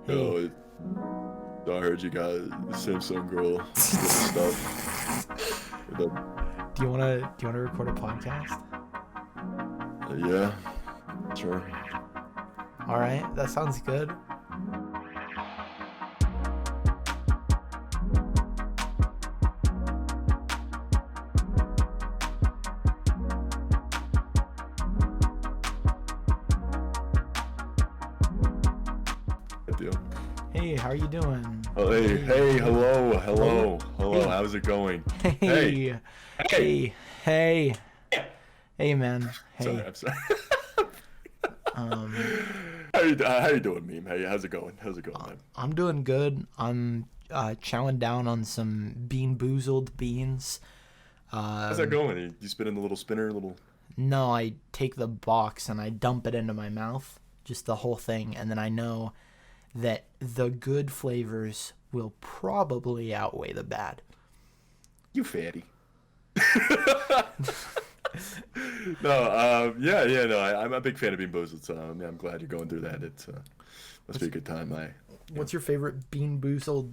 Hey, Yo, I heard you got Samsung girl stuff. do you wanna record a podcast? Yeah, sure. All right, that sounds good. Good deal. Hey, how are you doing? Oh, hey, hello. Hey. How's it going? Hey, Hey. hey, hey, man. Sorry, Hey, I'm sorry. um, How you doing, meme? Hey, how's it going? How's it going, man? I'm doing good. I'm chowing down on some bean boozled beans. How's that going? You spinning the little spinner, little? No, I take the box and I dump it into my mouth, just the whole thing, and then I know that the good flavors will probably outweigh the bad. You fatty. No, no. I'm a big fan of Bean Boozled, so yeah, I'm glad you're going through that. It's must be a good time. What's your favorite Bean Boozled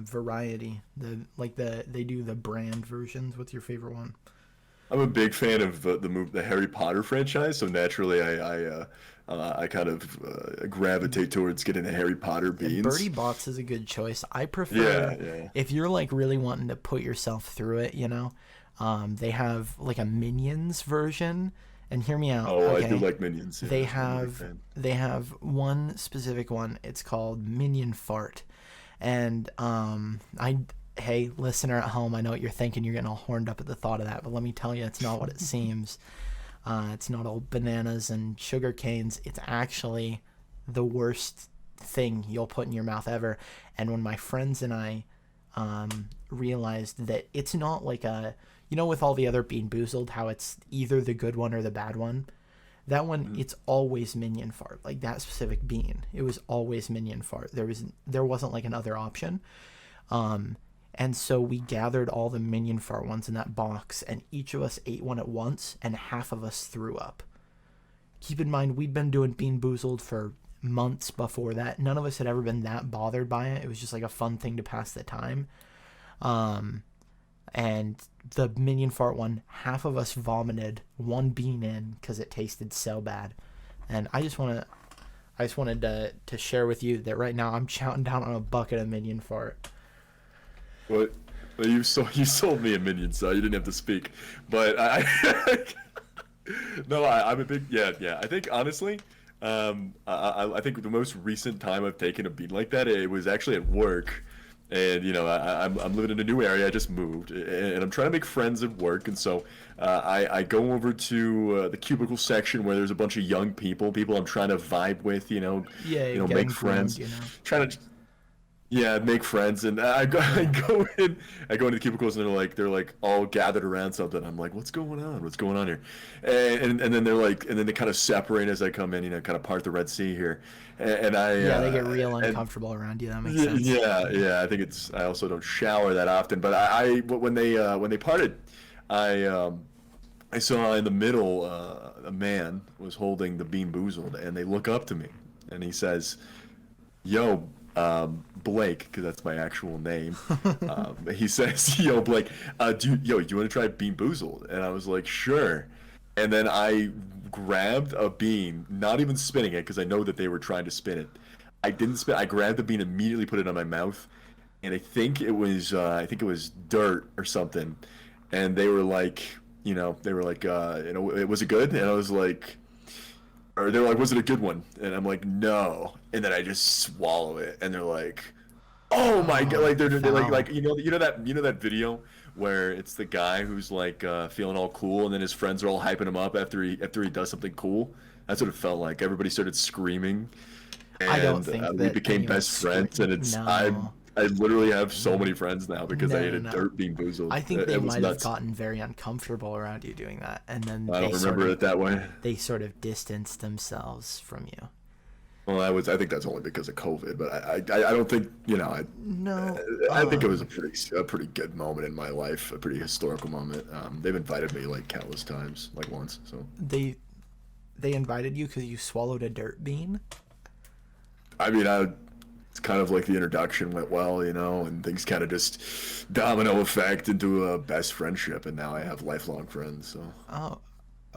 variety? They do the brand versions. What's your favorite one? I'm a big fan of the Harry Potter franchise, so naturally I kind of gravitate towards getting the Harry Potter And beans. Birdie Bots is a good choice. I Yeah, prefer yeah. if you're like really wanting to put yourself through it. They have like a Minions version. And hear me out, Oh, I do okay? like Minions. Yeah, They I'm a big have fan. they have one specific one. It's called Minion Fart, and I hey listener at home, I know what you're thinking. You're getting all horned up at the thought of that, but let me tell you, it's not what it seems. It's not all bananas and sugar canes. It's actually the worst thing you'll put in your mouth ever. And when my friends and I realized that it's not like with all the other Bean Boozled, how it's either the good one or the bad one. That one, it's always Minion Fart. Like that specific bean, it was always Minion Fart. There wasn't like another option. And so we gathered all the Minion Fart ones in that box, and each of us ate one at once, and half of us threw up. Keep in mind, we'd been doing Bean Boozled for months before that. None of us had ever been that bothered by it. It was just like a fun thing to pass the time. And the Minion Fart one, half of us vomited one bean in because it tasted so bad. And I just wanted to share with you that right now I'm chowing down on a bucket of Minion Fart. What? Well, you sold me a Minion, so you didn't have to speak. But no, I'm a big yeah. I think honestly, I think the most recent time I've taken a bean like that, it was actually at work. And I'm living in a new area. I just moved, and I'm trying to make friends at work. And so I go over to the cubicle section where there's a bunch of young people I'm trying to vibe with. Yeah, you're Make getting groomed, friends. Trying to make friends. And I go into the cubicles, and they're like all gathered around something. I'm like, what's going on? What's going on here? And then they kind of separate as I come in. Kind of part the Red Sea here. And I Yeah, they get real and uncomfortable around you. That makes sense. yeah. I think I also don't shower that often, but when they parted, I saw in the middle a man was holding the Bean Boozled, and they look up to me, and he says, "Yo, Blake," because that's my actual name. He says, "Yo, Blake, you want to try Bean Boozled?" And I was like, "Sure." And then I grabbed a bean, not even spinning it because I know that they were trying to spin it. I didn't spin. I grabbed the bean, immediately put it on my mouth, and I think it was dirt or something. And they were like, was it good? And I was like, or they were like, was it a good one? And I'm like, no. And then I just swallow it, and they're like, oh my god! Oh, Like they're like foul. that video where it's the guy who's like feeling all cool, and then his friends are all hyping him up after he does something cool. That's what it felt like. Everybody started screaming, I don't and think we that became anyone's best friends. And No, I literally have so many friends now because I ate a no. dirt Bean Boozled. I think It, they it was might have nuts. gotten very uncomfortable around you doing that, and then I don't remember it that way. they sort of distanced themselves from you. Well, I think that's only because of COVID, but I don't think No, I think it was a pretty good moment in my life, a pretty historical moment. They've invited me like countless times, like once. So they invited you because you swallowed a dirt bean. I mean, it's kind of like the introduction went well, and things kind of just domino effect into a best friendship, and now I have lifelong friends. So Oh,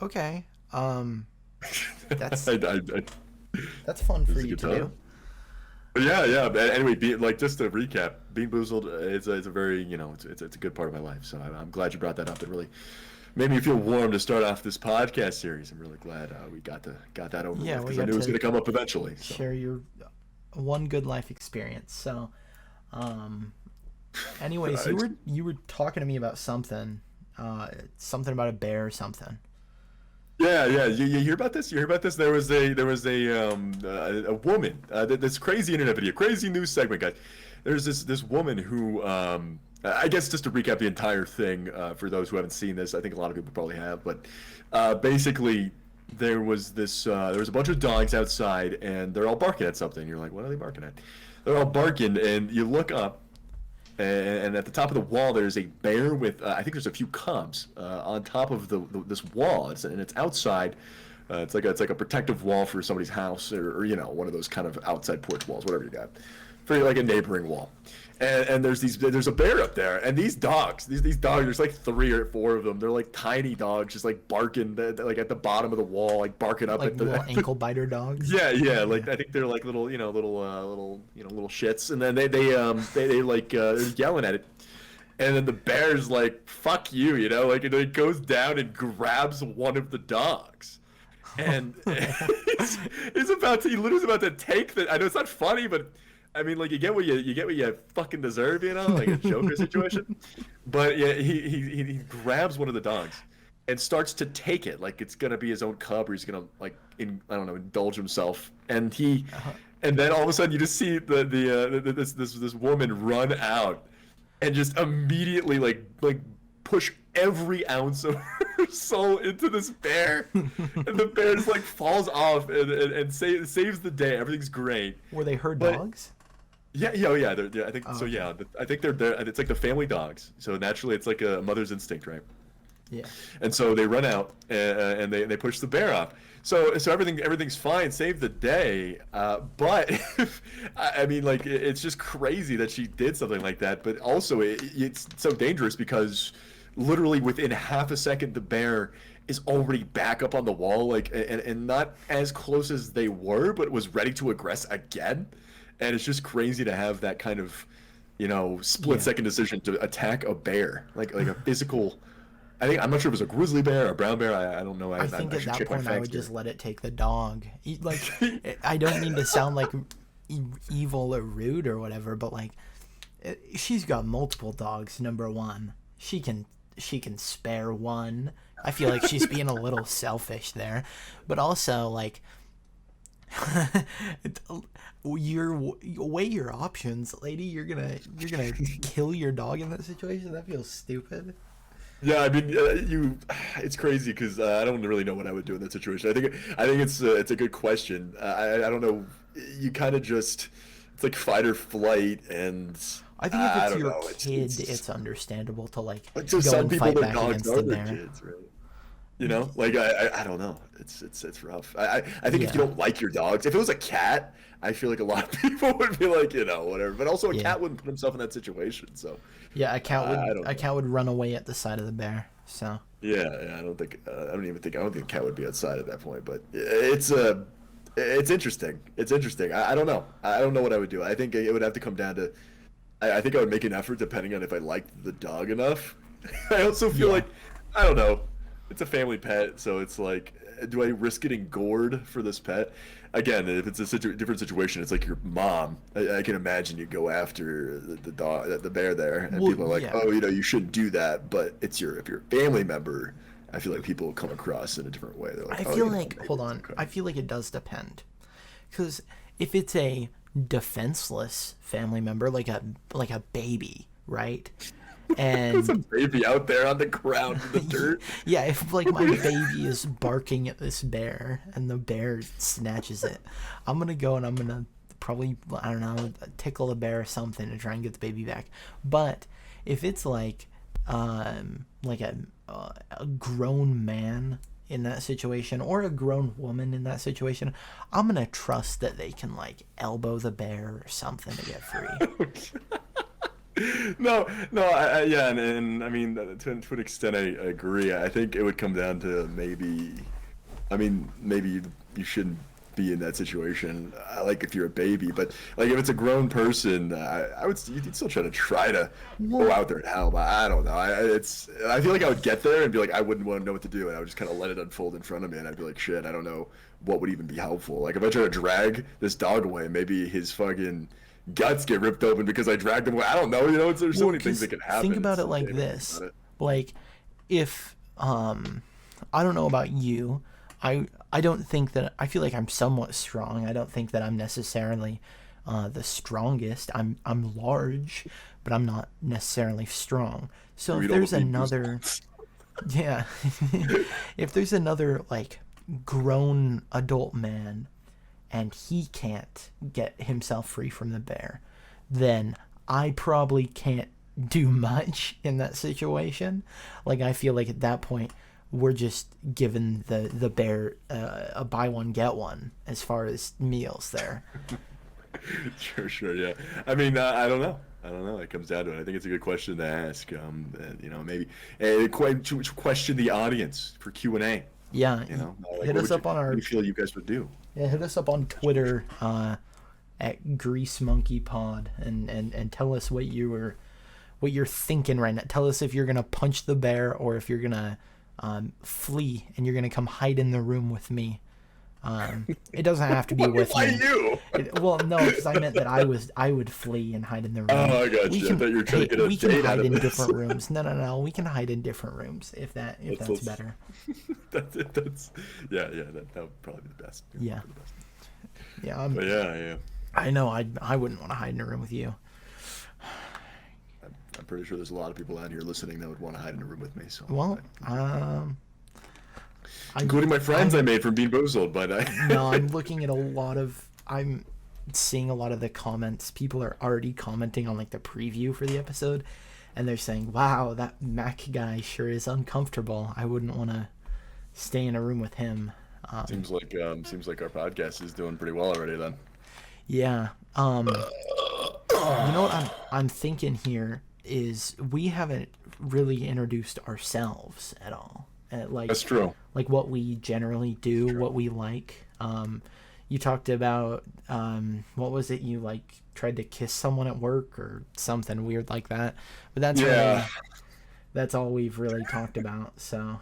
okay. That's I that's fun It for was a you good to time. do. But yeah, yeah. But anyway, like just to recap, Bean Boozled, it's a very, it's a good part of my life. So I'm glad you brought that up. It really made me feel warm to start off this podcast series. I'm really glad we got that over Yeah, with we because I got knew it was to going to come up eventually. So share your one good life experience. So, um, anyways, uh, you were talking to me about something about a bear or something. yeah, yeah. You hear about this? You hear about this? There was a woman. This crazy internet video, crazy news segment, guys. There's this woman who I guess just to recap the entire thing for those who haven't seen this, I think a lot of people probably have, but basically there was a bunch of dogs outside and they're all barking at something. You're like, what are they barking at? They're all barking, and you look up, and at the top of the wall there's a bear with I think there's a few cubs on top of this wall. And it's outside. It's like a protective wall for somebody's house, or one of those kind of outside porch walls, whatever you got, for like a neighboring wall. And there's a bear up there, and these dogs, these dogs, there's like 3 or 4 of them. They're like tiny dogs, just like barking, like at the bottom of the wall, like barking up Like at the little ankle biter dogs. yeah, yeah, like Yeah. I think they're like little shits, and then they like they're yelling at it, and then the bear's like, "Fuck you," like it goes down and grabs one of the dogs, and he literally about to take the. I know it's not funny, but I mean, like you get what you fucking deserve, like a Joker situation. But yeah, he grabs one of the dogs and starts to take it like it's gonna be his own cub, or he's gonna like I don't know, indulge himself. Uh-huh. And then all of a sudden you just see this woman run out and just immediately like push every ounce of her soul into this bear, and the bear just like falls off and saves the day. Everything's great. Were they her But dogs? yeah, yeah, oh, yeah. I think Oh, so. okay. Yeah, I think they're. It's like the family dogs. So naturally, it's like a mother's instinct, right? Yeah. And so they run out and they push the bear off. So everything's fine, save the day. But I mean, like it's just crazy that she did something like that. But also, it's so dangerous because literally within half a second, the bear is already back up on the wall, like and not as close as they were, but was ready to aggress again. And it's just crazy to have that kind of, split Yeah. second decision to attack a bear, like a physical. I'm not sure if it was a grizzly bear or a brown bear. I don't know. I think I at should that check my point I facts would just here. let it take the dog. Like, I don't mean to sound like evil or rude or whatever, but like, she's got multiple dogs. Number one, she can spare one. I feel like she's being a little selfish there, but also like, you weigh your options, lady. You're gonna kill your dog in that situation. That feels stupid. Yeah, I mean, it's crazy because I don't really know what I would do in that situation. I think it's a good question. I don't know. You kind of just it's like fight or flight, and I think if I it's don't your know. kid, it's understandable to like To go some and people, fight their back dogs against are the their bear. kids, right? Like I don't know. It's rough. I think if you Yeah, don't like your dogs, if it was a cat, I feel like a lot of people would be like, whatever. But also, a yeah, cat wouldn't put himself in that situation, so yeah. I don't A know. cat would run away at the sight of the bear. So Yeah, yeah, I don't think Cat would be outside at that point. But it's interesting. It's interesting. I don't know. I don't know what I would do. I think it would have to come down to. I think I would make an effort depending on if I liked the dog enough. I also feel yeah, like I don't know. It's a family pet, so it's like, do I risk getting gored for this pet? Again, if it's a different situation, it's like your mom. I can imagine you go after the dog, the bear there, and well, people are like, yeah. "Oh, you shouldn't do that." But if you're a family member, I feel like people will come across in a different way. They're like, I "Oh, feel maybe like hold it's on. okay." I feel like it does depend, because if it's a defenseless family member, like a baby, right? There's a And baby out there on the ground in the dirt. yeah, if like my baby is barking at this bear and the bear snatches it, I'm gonna go and I'm gonna probably, I don't know, tickle the bear or something to try and get the baby back. But if it's like a grown man in that situation, or a grown woman in that situation, I'm gonna trust that they can like elbow the bear or something to get free. No, no, yeah, and I mean, to an extent, I agree. I think it would come down to maybe, I mean, maybe you shouldn't be in that situation, like if you're a baby, but like if it's a grown person, you'd still try to go out there and help. I don't know. I feel like I would get there and be like, I wouldn't want to know what to do, and I would just kind of let it unfold in front of me, and I'd be like, shit, I don't know what would even be helpful. Like if I try to drag this dog away, maybe his fucking guts get ripped open because I dragged him away. I don't know. There's so many things that can happen. Think about it like this. Like, if I don't know about you, I don't think that I feel like I'm somewhat strong. I don't think that I'm necessarily the strongest. I'm large, but I'm not necessarily strong. So if there's another, yeah, if there's another like grown adult man, and he can't get himself free from the bear, then I probably can't do much in that situation. Like, I feel like at that point, we're just giving the bear a buy one, get one as far as meals there. Sure, yeah. I mean, I don't know. It comes down to it. I think it's a good question to ask. Maybe question the audience for Q&A. Yeah, like, hit us up on our. What do you feel you guys would do? Yeah, hit us up on Twitter at GreaseMonkeyPod and tell us what you're thinking right now. Tell us if you're gonna punch the bear or if you're gonna flee and you're gonna come hide in the room with me. It doesn't have to be with Why me. you? Well, no, because I meant that I would flee and hide in the room. Oh, I got you. I thought you were trying to get a date out of this. We can hide in different rooms. No. We can hide in different rooms if that's better. Yeah. That would probably be the best. Yeah. Yeah. But yeah. I know. I wouldn't want to hide in a room with you. I'm pretty sure there's a lot of people out here listening that would want to hide in a room with me. So. Well, including my friends I made from Bean Boozled, but no, I'm looking at I'm seeing a lot of the comments. People are already commenting on like the preview for the episode, and they're saying, "Wow, that Mac guy sure is uncomfortable. I wouldn't want to stay in a room with him." Seems like our podcast is doing pretty well already then. Yeah. You know what I'm thinking here is we haven't really introduced ourselves at all. That's true. Like what we generally do, what we like. You talked about what was it? You like tried to kiss someone at work or something weird like that. But that's all we've really talked about. So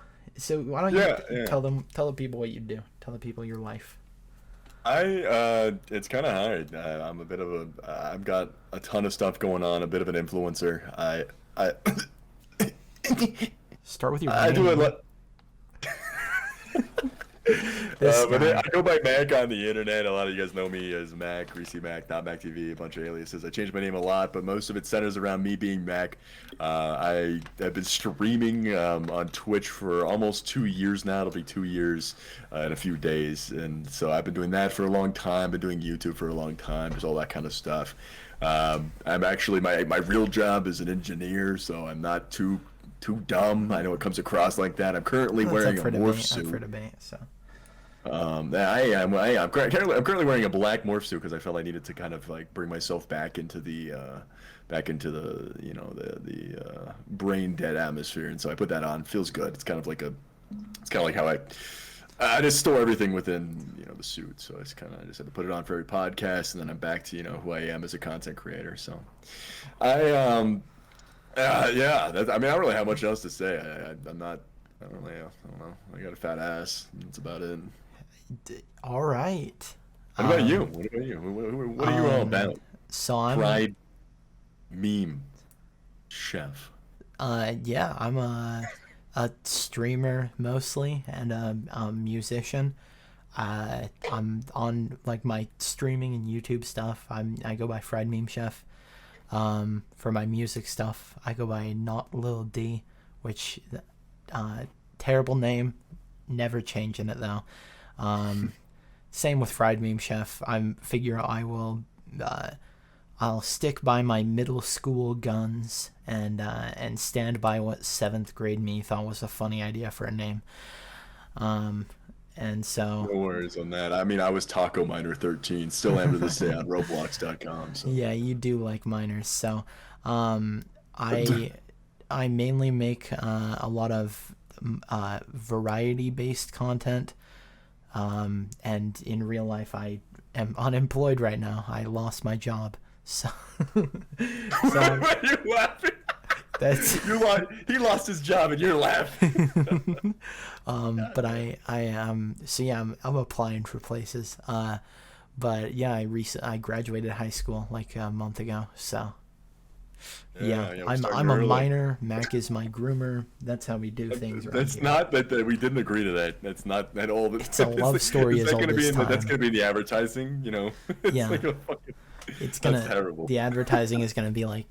why don't you tell the people what you do? Tell the people your life. It's kind of hard. I'm a bit of I've got a ton of stuff going on. A bit of an influencer. I start with your. I do a lot. But I go by Mac on the internet. A lot of you guys know me as Mac, GreasyMac, not Mac TV, a bunch of aliases. I changed my name a lot, but most of it centers around me being Mac. I have been streaming on Twitch for almost 2 years now. It'll be 2 years in a few days, and so I've been doing that for a long time. Been doing YouTube for a long time. There's all that kind of stuff. I'm actually my real job is an engineer, so I'm not too dumb. I know it comes across like that. I'm currently wearing a morph suit. Up for debate, so. I'm currently wearing a black morph suit because I felt I needed to kind of like bring myself back into the brain dead atmosphere, and so I put that on. Feels good. It's kind of like how I just store everything within the suit. So I just had to put it on for every podcast, and then I'm back to who I am as a content creator. So I mean, I don't really have much else to say. I don't know. I got a fat ass. That's about it. All right. What about you? What are you all about? So I'm Fried meme chef. Yeah, I'm a streamer mostly and a musician. I'm on like my streaming and YouTube stuff. I go by FRIEDMEMECHEF. For my music stuff, I go by Not Lil D, which terrible name, never changing it though. Same with FRIEDMEMECHEF. I'll stick by my middle school guns and stand by what 7th grade me thought was a funny idea for a name. And so No worries on that. I mean, I was Taco Miner 13, still am to this day on Roblox.com. So yeah, you do like miners. So um, I I mainly make a lot of variety based content. And in real life, I am unemployed right now. I lost my job, so so why are you laughing? that's He lost his job and you're laughing. but I so yeah, I'm applying for places. But yeah, I graduated high school like a month ago. So yeah, we're I'm starting a early. minor. Mac is my groomer. That's how we do things around That's here. not that we didn't agree to that. That's not at all. It's a love story Is as that old gonna be as in the, that's time. gonna be in the advertising? It's Yeah, like a fucking. it's That's gonna terrible. the advertising is gonna be like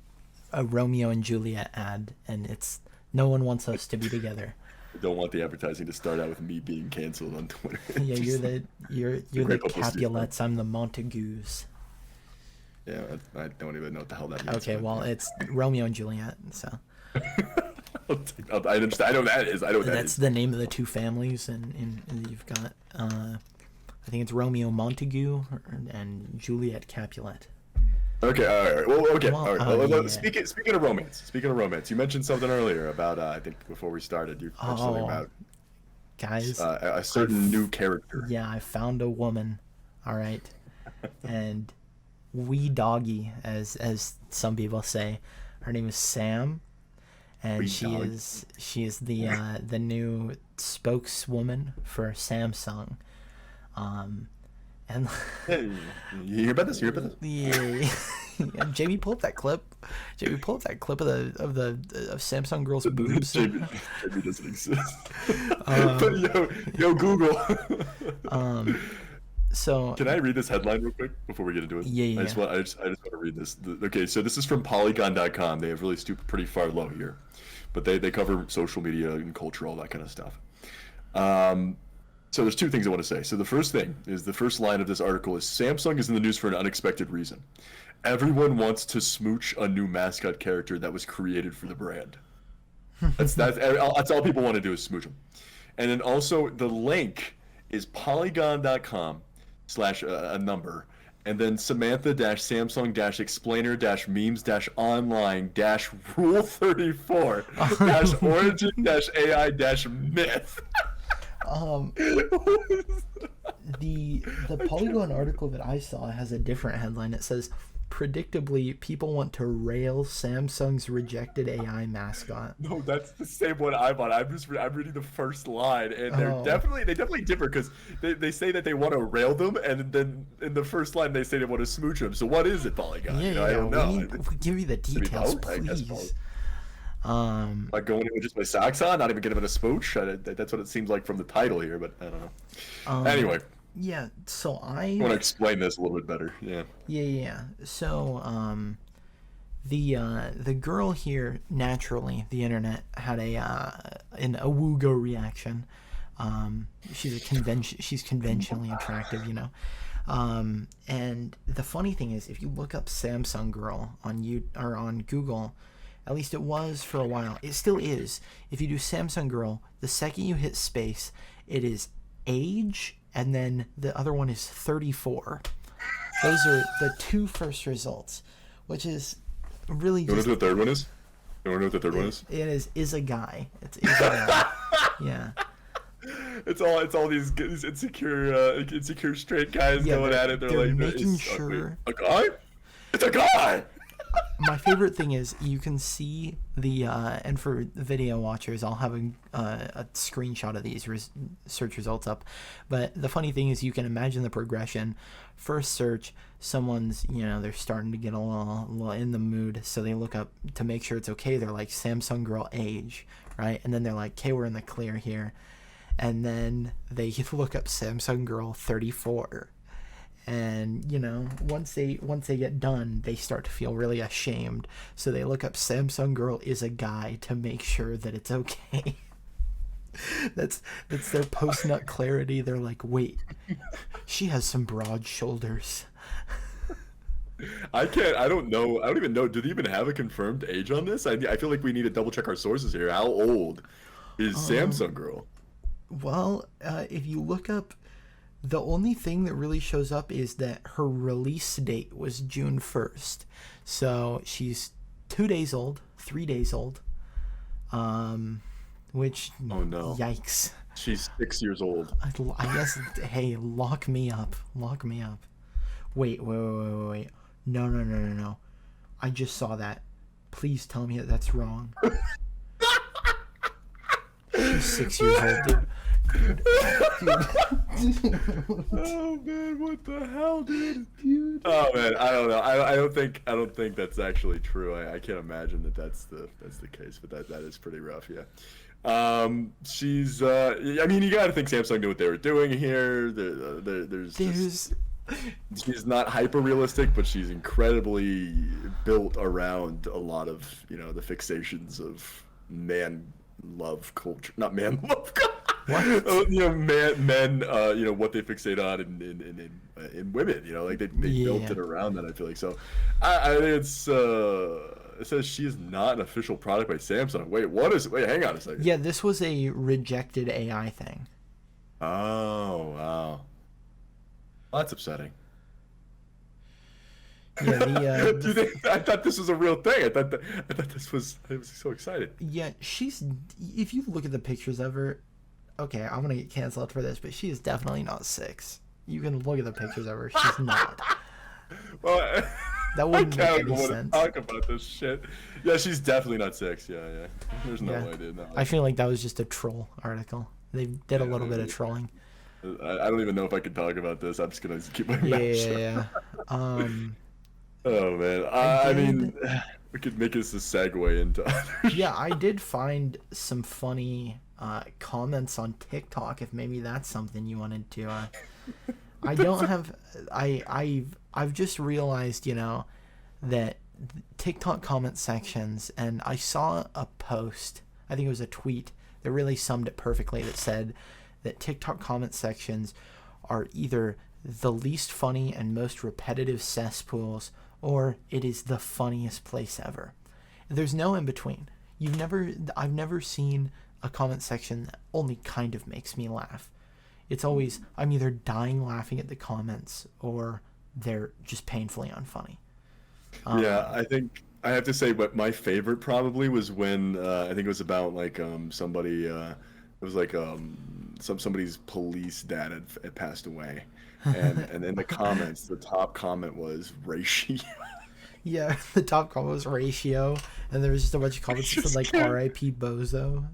a Romeo and Juliet ad, and it's no one wants us to be together. I don't want the advertising to start out with me being canceled on Twitter. Yeah, you're Just, the you're the great publicity stunt. Capulets. I'm the Montagues. Yeah, I don't even know what the hell that means. Okay, but, well, it's Romeo and Juliet, so I understand. I know what that is. I know what that that's is. the name of the two families, and you've got I think it's Romeo Montague and Juliet Capulet. Okay, all right. Well, okay, Well, all right. Well, yeah. Speaking of romance, you mentioned something earlier about I think before we started, you mentioned something Oh, about guys, a certain new character. yeah, I found a woman. All right, and wee doggy, as some people say. Her name is Sam, and Wee she dog. is the new spokeswoman for Samsung. And Hey, you hear about this? You hear about this? yeah, Jamie, pull up that clip. Jamie, pull up that clip of Samsung girl's boobs. JB doesn't exist. But yo, Google. So Can I read this headline real quick before we get into it? Yeah. I just want to read this. Okay, so this is from Polygon.com. They have really pretty far low here, but they cover social media and culture, all that kind of stuff. So there's two things I want to say. So the first thing is the first line of this article is Samsung is in the news for an unexpected reason. Everyone wants to smooch a new mascot character that was created for the brand. That's all people want to do is smooch them. And then also the link is polygon.com / a number, and then Samantha-Samsung-Explainer-Memes-Online- Rule 34-Origin-AI-Myth. the Polygon article that I saw has a different headline. It says, predictably, people want to rail Samsung's rejected AI mascot. No, that's the same one I'm on. I'm reading the first line, and they definitely differ because they say that they want to rail them, and then in the first line they say they want to smooch them. So what is it, Polygon? I don't know. We'll give you the details, both, I guess please. Like going in with just my socks on, not even giving it a smooch. That's what it seems like from the title here, but I don't know. Anyway, Yeah, so I want to explain this a little bit better. Yeah. Yeah. So, the girl here, naturally, the internet had a woogo reaction. She's conventionally attractive, and the funny thing is, if you look up Samsung girl on Google, at least it was for a while, it still is. If you do Samsung girl, the second you hit space, it is age, and then the other one is 34. Those are the two first results, which is really You want to know what the third one is? You want to know what the third one is? It is a guy. It's a guy. Yeah. It's all these insecure straight guys going at it. They're like, making "It's sure. a guy. It's a guy." My favorite thing is you can see the and for video watchers, I'll have a screenshot of these search results up. But the funny thing is you can imagine the progression. First search, someone's they're starting to get a little in the mood, so they look up to make sure it's okay. They're like Samsung girl age, right? And then they're like, okay, we're in the clear here. And then they look up Samsung girl 34. And once they get done, they start to feel really ashamed, so they look up Samsung girl is a guy to make sure that it's okay. that's their post nut clarity. They're like, wait, she has some broad shoulders. I don't even know. Do they even have a confirmed age on this? I feel like we need to double check our sources here. How old is Samsung girl? Well, if you look up, the only thing that really shows up is that her release date was June 1st. So she's 2 days old, 3 days old. Which, Oh no. yikes. She's 6 years old. I guess, hey, lock me up. Lock me up. Wait. No. No. I just saw that. Please tell me that that's wrong. She's 6 years old, dude. Oh man, what the hell, dude? Oh man, I don't know. I don't think that's actually true. I can't imagine that that's the case, but that is pretty rough, yeah. She's I mean, you got to think Samsung knew what they were doing here. There's she's not hyper realistic, but she's incredibly built around a lot of, the fixations of man love culture, not man love. What? Men, what they fixate on in women, like they built it around that. I feel like so. I think it says she is not an official product by Samsung. Wait, hang on a second. Yeah, this was a rejected AI thing. Oh wow, well, that's upsetting. Yeah, I thought this was a real thing. I thought this was. I was so excited. Yeah, if you look at the pictures of her, okay, I'm gonna get canceled for this, but she is definitely not 6. You can look at the pictures of her. She's not. Well, That wouldn't make any want sense. to talk about this shit. Yeah, she's definitely not 6. Yeah. There's no way, dude. No. I feel like that was just a troll article. They did a little bit of trolling. I don't even know if I can talk about this. I'm just gonna keep my mouth shut. Yeah. Oh man, I mean, we could make this a segue into. Yeah, I did find some funny comments on TikTok. If maybe that's something you wanted to. I don't have. I've just realized, that TikTok comment sections, and I saw a post. I think it was a tweet that really summed it perfectly. That said that TikTok comment sections are either the least funny and most repetitive cesspools, or it is the funniest place ever. There's no in between. I've never seen a comment section that only kind of makes me laugh. It's always, I'm either dying laughing at the comments or they're just painfully unfunny. Yeah, I think I have to say, but my favorite probably was when I think it was about like somebody. It was like somebody's police dad had passed away, and in the comments, the top comment was ratio. Yeah, the top comment was ratio, and there was just a bunch of comments that said like R.I.P. Bozo.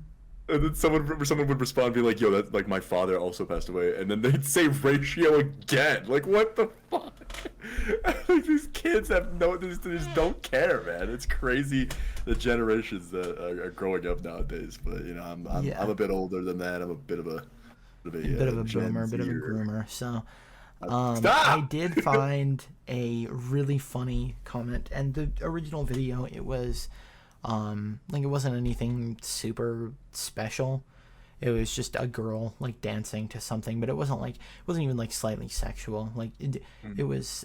And then someone would respond, be like, "Yo, that's like my father also passed away," and then they'd say ratio again. Like, what the fuck? Like, these kids they just don't care, man. It's crazy the generations that are growing up nowadays. But I'm a bit older than that. I'm a bit of a boomer, a bit of a groomer. So, Stop! I did find a really funny comment, and the original video, it was. Like it wasn't anything super special. It was just a girl like dancing to something, but it wasn't even like slightly sexual. Like it was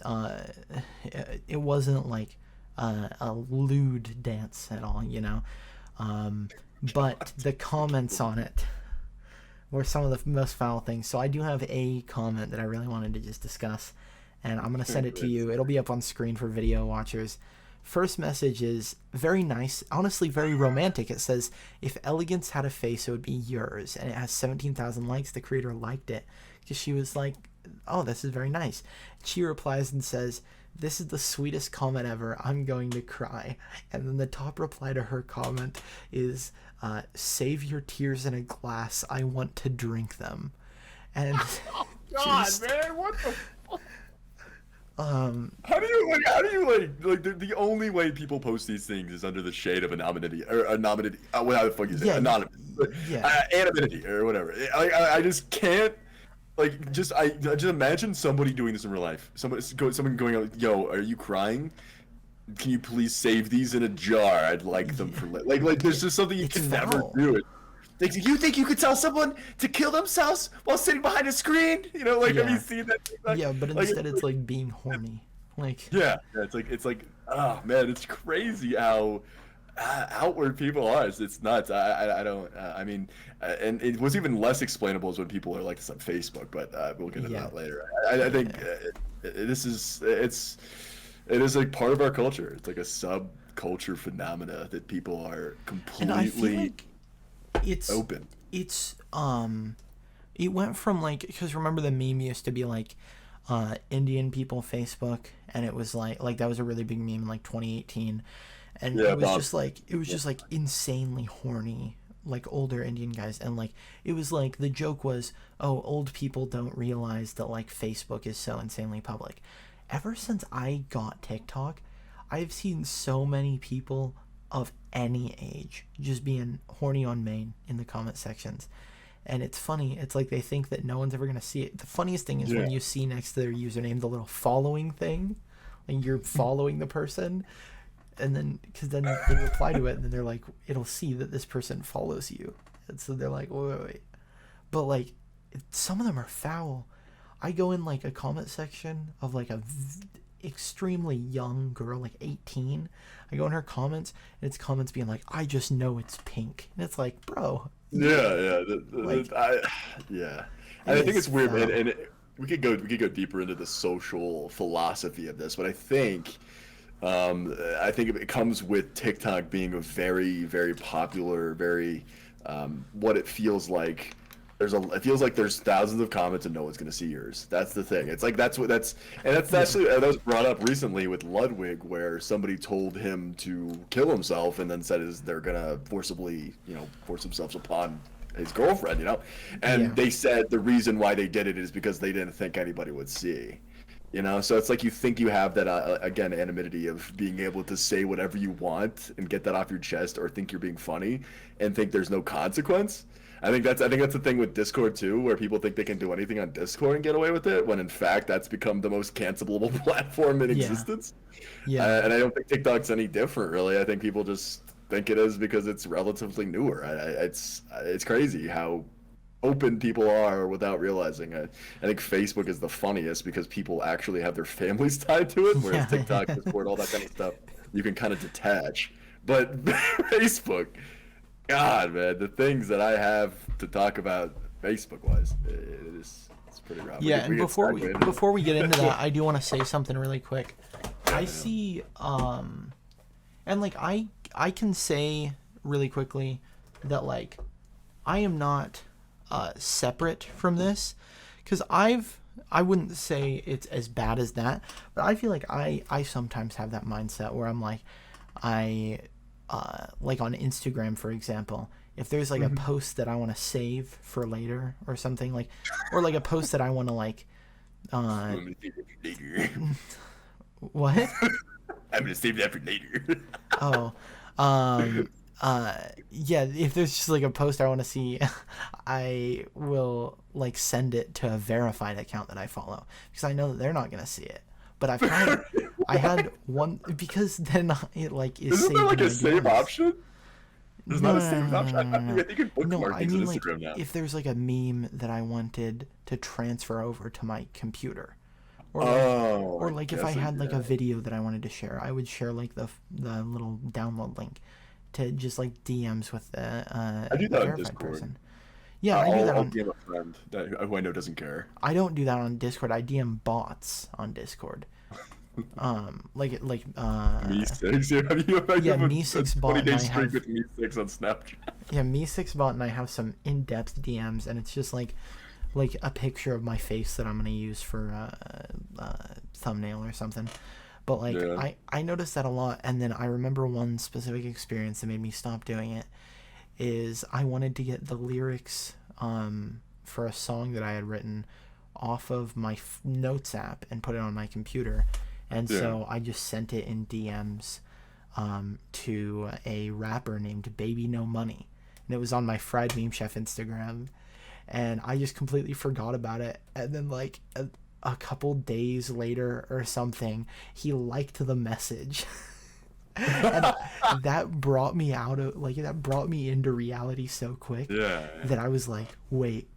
it wasn't like a lewd dance at all, but the comments on it were some of the most foul things. So I do have a comment that I really wanted to just discuss, and I'm gonna send it to you. It'll be up on screen for video watchers. First message is very nice, honestly very romantic. It says, if elegance had a face, it would be yours. And it has 17,000 likes. The creator liked it because she was like, oh, this is very nice. She replies and says, this is the sweetest comment ever. I'm going to cry. And then the top reply to her comment is, save your tears in a glass. I want to drink them. And oh, God, man, what the fuck? How do you the only way people post these things is under the shade of anonymity or anonymity? What the fuck is it? Anonymity, anonymity or whatever. I just can't I just imagine somebody doing this in real life. Someone going out, yo, are you crying? Can you please save these in a jar? I'd like them for like. There's just something you can never do. Like, you think you could tell someone to kill themselves while sitting behind a screen? Have you seen that? Yeah, but instead it's like being horny. Like it's like oh man, it's crazy how outward people are. It's nuts. I don't. I mean, and it was even less explainable is when people are like this on Facebook. But we'll get into Yeah. that later. I think this is it is like part of our culture. It's like a subculture phenomena that people are And I feel completely like it's open. it's it went from like, because remember the meme used to be like Indian people Facebook, and it was like that was a really big meme in like 2018, and Yeah, Bob. it was just like insanely horny, like older Indian guys, and like it was like the joke was, oh, old people don't realize that like Facebook is so insanely public. Ever since I got TikTok, I've seen so many people of any age just being horny on Maine in the comment sections. And it's funny. It's like they think that no one's ever gonna see it. The funniest thing is Yeah. when you see next to their username the little following thing, and you're following the person, and then because then they reply to it, and then they're like, it'll see that this person follows you, and so they're like, wait. But like, some of them are foul. I go in like a comment section of like extremely young girl, like 18. I go in her comments, and it's comments being like, I just know it's pink, and it's like, bro, Yeah, yeah, like, yeah. it And I think is it's weird, foul. and we could go deeper into the social philosophy of this, but I think it comes with TikTok being a very, very popular, very what it feels like. It feels like there's thousands of comments and no one's gonna see yours. That's the thing. It's like that's Yeah, actually that was brought up recently with Ludwig, where somebody told him to kill himself and then said is they're gonna forcibly, force themselves upon his girlfriend, yeah, and they said the reason why they did it is because they didn't think anybody would see. So it's like you think you have that again anonymity of being able to say whatever you want and get that off your chest, or think you're being funny and think there's no consequence. I think that's the thing with Discord too, where people think they can do anything on Discord and get away with it, when in fact that's become the most cancelable platform in yeah, existence. yeah, And I don't think TikTok's any different, really. I think people just think it is because it's relatively newer. It's crazy how open people are without realizing it. I think Facebook is the funniest because people actually have their families tied to it, whereas yeah. TikTok, Discord, all that kind of stuff, you can kind of detach. But Facebook, God, man, the things that I have to talk about Facebook wise, it's pretty rough. Yeah, and We could segue into before we get into it. that, I do want to say something really quick. I Yeah, see and like I can say really quickly that like I am not separate from this, cuz I wouldn't say it's as bad as that, but I feel like I sometimes have that mindset where I'm like I like on Instagram, for example, if there's like a yeah. post that I want to save for later or something, like, or like a post that I want to like, uh, I'm gonna save that for later. what? I'm gonna save that for later. Oh, um, yeah, if there's just like a post I want to see, I will like send it to a verified account that I follow because I know that they're not gonna see it. But I had one because then it like is Isn't there saved like in a my save DMs. option? There's No, not no, a no, save no, option. no, no, no. I think you can No, bookmark I things on mean like Instagram now. if there's like a meme that I wanted to transfer over to my computer, Oh, or I like if I guess I had like a get. video that I wanted to share, I would share like the little download link to just like DMs with I do a that on verified Discord. person. Yeah, I do that I'll on. DM a friend who I know doesn't care. I don't do that on Discord. I DM bots on Discord. Like Me six. You yeah, have a me6 bot, 20 and day I streak have with me six on Snapchat. yeah me6 bot, and I have some in-depth DMs, and it's just like a picture of my face that I'm gonna use for thumbnail or something. But like Yeah. I noticed that a lot, and then I remember one specific experience that made me stop doing it. Is I wanted to get the lyrics for a song that I had written off of my notes app and put it on my computer, and Yeah. so I just sent it in DMs to a rapper named Baby No Money, and it was on my FRIEDMEMECHEF Instagram, and I just completely forgot about it. And then like a couple days later or something, he liked the message. And that brought me out of like that brought me into reality so quick Yeah. that I was like, wait,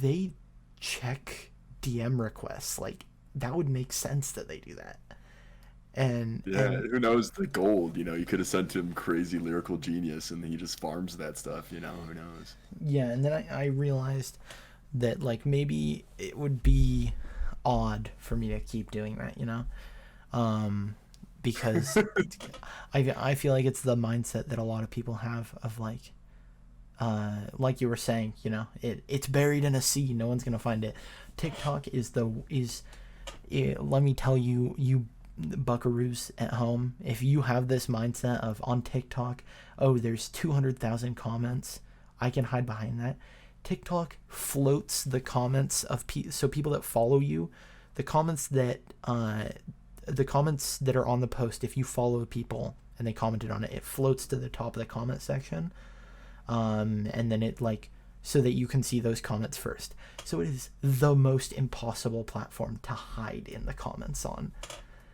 they check DM requests. Like that would make sense that they do that. Yeah, who knows the gold, you could have sent him crazy lyrical genius and he just farms that stuff, who knows? yeah, and then I realized that like maybe it would be odd for me to keep doing that, because I feel like it's the mindset that a lot of people have of like you were saying, it's buried in a sea, no one's gonna find it. TikTok let me tell you, you buckaroos at home, if you have this mindset of on TikTok, oh, there's 200,000 comments, I can hide behind that. TikTok floats the comments of so people that follow you, the comments that are on the post, if you follow people and they commented on it, it floats to the top of the comment section, and then it so that you can see those comments first. So it is the most impossible platform to hide in the comments on.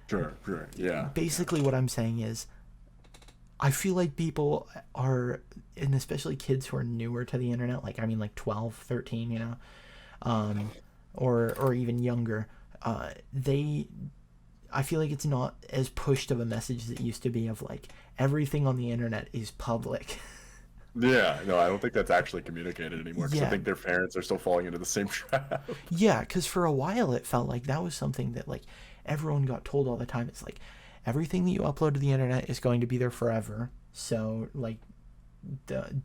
Sure, yeah. Basically, what I'm saying is, I feel like people are, and especially kids who are newer to the internet, like 12, 13, or even younger, I feel like it's not as pushed of a message as it used to be of everything on the internet is public. Yeah, no, I don't think that's actually communicated anymore, because Yeah. I think their parents are still falling into the same trap. Yeah, because for a while it felt like that was something that everyone got told all the time. It's everything that you upload to the internet is going to be there forever. So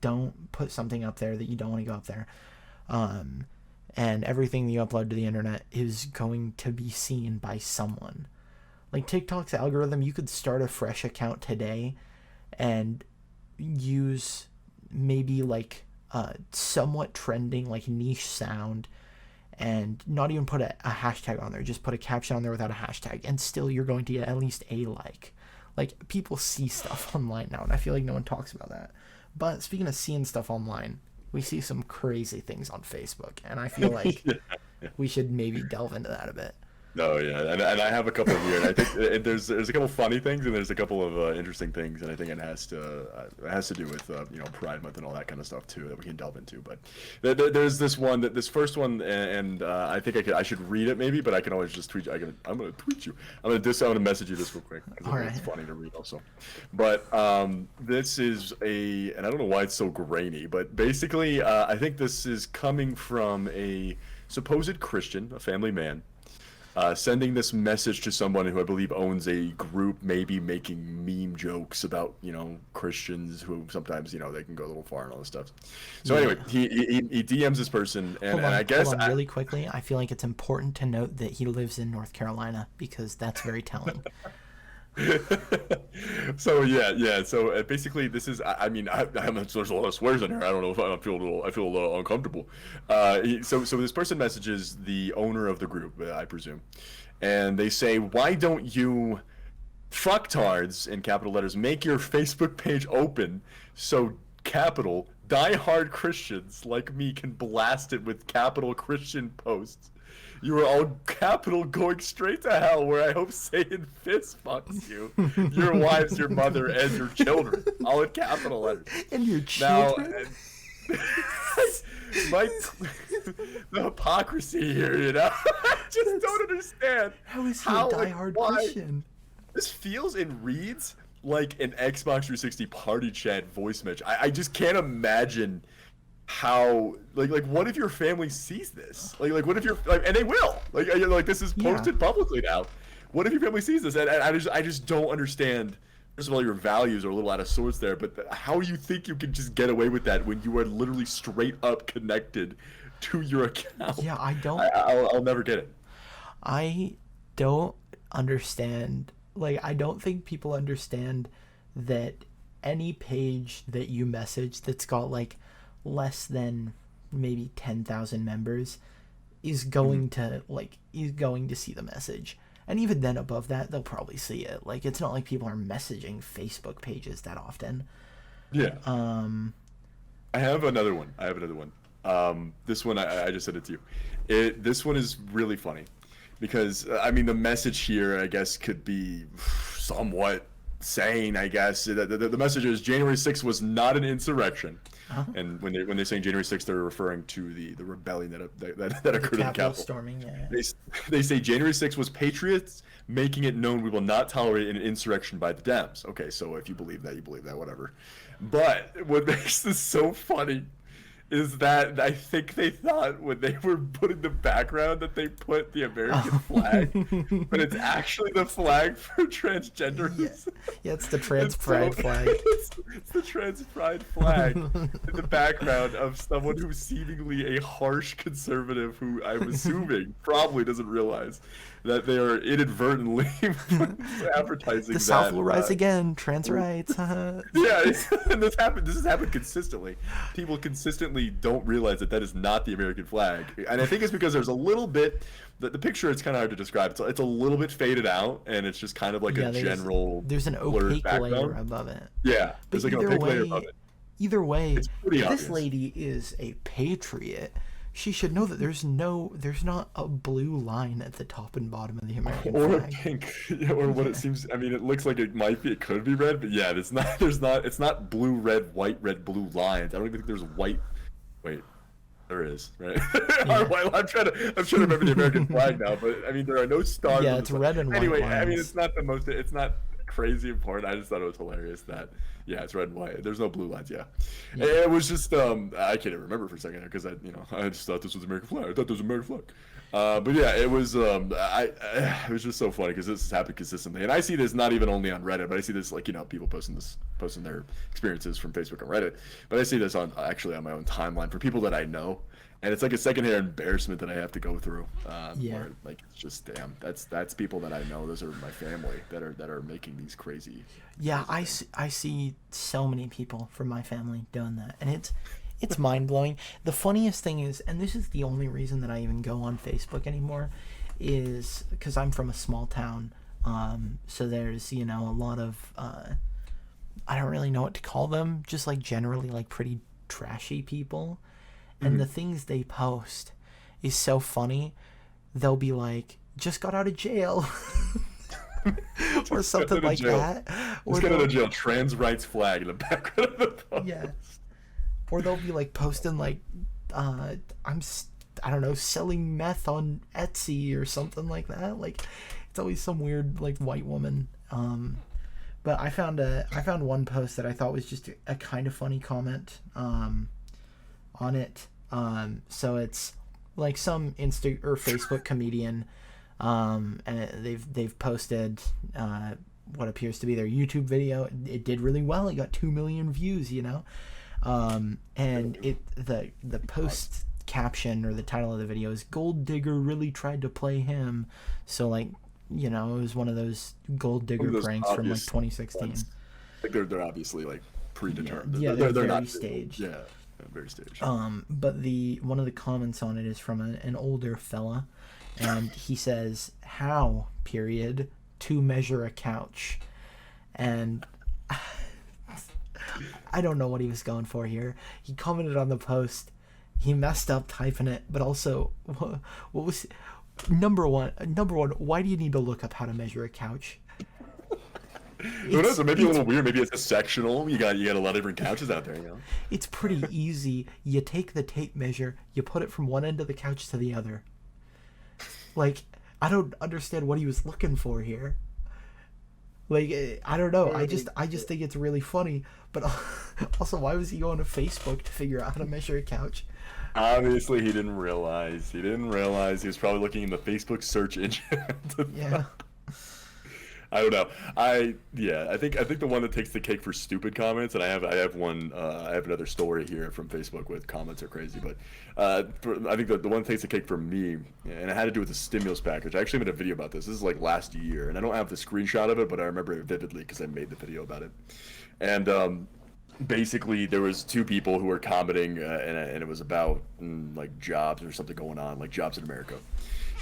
don't put something up there that you don't want to go up there. And everything that you upload to the internet is going to be seen by someone. Like TikTok's algorithm, you could start a fresh account today and use maybe somewhat trending niche sound, and not even put a hashtag on there, just put a caption on there without a hashtag, and still you're going to get at least a people see stuff online now, and I feel like no one talks about that. But speaking of seeing stuff online, we see some crazy things on Facebook, and I feel like we should maybe delve into that a bit. No, yeah, and I have a couple here, and I think there's a couple funny things and there's a couple of interesting things, and I think it has to do with Pride Month and all that kind of stuff too that we can delve into. But there's this first one, and I think I should read it maybe, but I can always just tweet. I'm gonna tweet you. I'm gonna message you this real quick. All right. It's funny to read also. But this is and I don't know why it's so grainy, but basically I think this is coming from a supposed Christian, a family man. Sending this message to someone who I believe owns a group, maybe making meme jokes about, Christians who sometimes, they can go a little far and all this stuff. So anyway, he DMs this person, and I guess... Hold on, really quickly, I feel like it's important to note that he lives in North Carolina, because that's very telling. So so basically this is there's a lot of swears in here. I don't know if I feel a little uncomfortable. So this person messages the owner of the group, I presume, and they say, why don't you fucktards in capital letters make your Facebook page open so capital diehard Christians like me can blast it with capital Christian posts? You are all capital going straight to hell, where I hope Satan fist fucks you, your wives, your mother, and your children. All in capital letters. And your children? Now, the hypocrisy here, I just don't understand. How is he a diehard Christian? This feels and reads like an Xbox 360 party chat voice message. I just can't imagine how what if your family sees this, what if your and they will this is posted publicly now. What if your family sees this? And I just don't understand. First of all, your values are a little out of sorts there, but how you think you can just get away with that when you are literally straight up connected to your account? Yeah, I'll never get it. I don't understand. I don't think people understand that any page that you message that's got less than maybe 10,000 members is going to see the message, and even then above that they'll probably see it. It's not like people are messaging Facebook pages that often. Yeah. I have another one. This one I just sent it to you. This one is really funny because the message here I guess could be somewhat sane. I guess the message is January 6th was not an insurrection. Uh-huh. And when they're saying January 6th, they're referring to the rebellion that occurred in the Capitol. Storming, yeah. They say January 6th was making it known we will not tolerate an insurrection by the Dems. Okay, so if you believe that, you believe that, whatever. But what makes this so funny is that I think they thought when they were putting the background that they put the American flag, but it's actually the flag for transgenders. Yeah, it's the trans pride flag. It's the trans pride flag in the background of someone who's seemingly a harsh conservative who I'm assuming probably doesn't realize that they are inadvertently advertising The South will rise again, trans rights. Yeah, and this has happened consistently. People consistently don't realize that is not the American flag, and I think it's because there's a little bit. The picture, it's kind of hard to describe. It's a little bit faded out, and it's just kind of like a general. There's an opaque layer above it. Yeah, there's like an opaque layer above it. Either way, it's pretty if obvious. This lady is a patriot. She should know that there's not a blue line at the top and bottom of the American flag. Pink, or what it seems. I mean, it looks like it might be. It could be red, but yeah, it's not. There's not. It's not blue, red, white, red, blue lines. I don't even think there's white. Wait, there is, right? Yeah. I'm trying to remember the American flag now, but I mean, there are no stars. Yeah, it's red and white. Anyway, lines. I mean, it's not crazy important. I just thought it was hilarious that, yeah, it's red and white. There's no blue lines. Yeah. It was just I can't even remember for a second because I just thought this was American flag. I thought this was American flag. But yeah, it was it was just so funny because this has happened consistently, and I see this not even only on Reddit, but I see this like people posting their experiences from Facebook and Reddit, but I see this on my own timeline for people that I know, and it's like a secondhand embarrassment that I have to go through. Where, like, it's just damn, that's people that I know. Those are my family that are making these crazy. Yeah, I see so many people from my family doing that, and it's mind-blowing. The funniest thing is, and this is the only reason that I even go on Facebook anymore, is because I'm from a small town, so there's a lot of I don't really know what to call them, just like generally like pretty trashy people, and the things they post is so funny. They'll be like, just got out of jail. Or something like that. Just got out of jail, trans rights flag in the background of the post. Yeah. Or they'll be like posting like, I don't know, selling meth on Etsy or something like that. Like, it's always some weird like white woman. But I found one post that I thought was just a kind of funny comment on it. So it's like some Insta or Facebook comedian, and they've posted what appears to be their YouTube video. It did really well. It got 2 million views. And the post caption or the title of the video is "Gold Digger really tried to play him." So like, it was one of those gold digger pranks from like 2016. Like they're obviously like predetermined. Yeah, they're not staged. Yeah, very staged. But one of the comments on it is from an older fella, and he says, "How, period, to measure a couch," and I don't know what he was going for here. He commented on the post. He messed up typing it, but also, what was number one? Why do you need to look up how to measure a couch? Who knows? Maybe a little weird. Maybe it's a sectional. You got a lot of different couches out there. It's pretty easy. You take the tape measure. You put it from one end of the couch to the other. Like, I don't understand what he was looking for here. Like, I don't know. I just think it's really funny. But also, why was he going to Facebook to figure out how to measure a couch? Obviously, he didn't realize. He was probably looking in the Facebook search engine. Yeah. I don't know. I think the one that takes the cake for stupid comments, and I have another story here from Facebook with comments are crazy, but I think the one that takes the cake for me, and it had to do with the stimulus package. I actually made a video about this. This is like last year, and I don't have the screenshot of it, but I remember it vividly because I made the video about it. And basically, there was two people who were commenting, and it was about like jobs or something going on, like jobs in America.